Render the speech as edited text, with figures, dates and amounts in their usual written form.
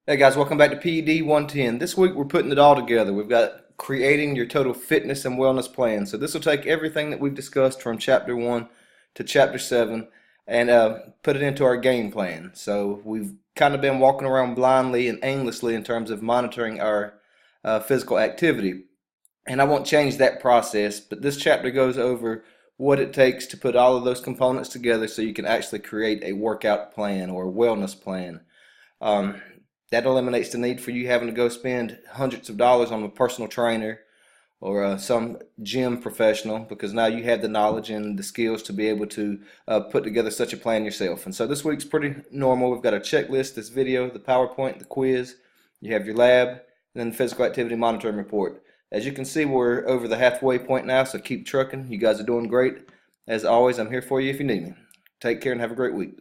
Hey guys, welcome back to PED 110. This week we're putting it all together. We've got creating your total fitness and wellness plan. So this will take everything that we've discussed from chapter 1 to chapter 7 and put it into our game plan. So we've kind of been walking around blindly and aimlessly in terms of monitoring our physical activity. And I won't change that process, but this chapter goes over what it takes to put all of those components together so you can actually create a workout plan or a wellness plan. Um, that eliminates the need for you having to go spend hundreds of dollars on a personal trainer or some gym professional, because now you have the knowledge and the skills to be able to put together such a plan yourself. And so this week's pretty normal. We've got a checklist, this video, the PowerPoint, the quiz. You have your lab, and then the physical activity monitoring report. As you can see, we're over the halfway point now, so keep trucking. You guys are doing great. As always, I'm here for you if you need me. Take care and have a great week.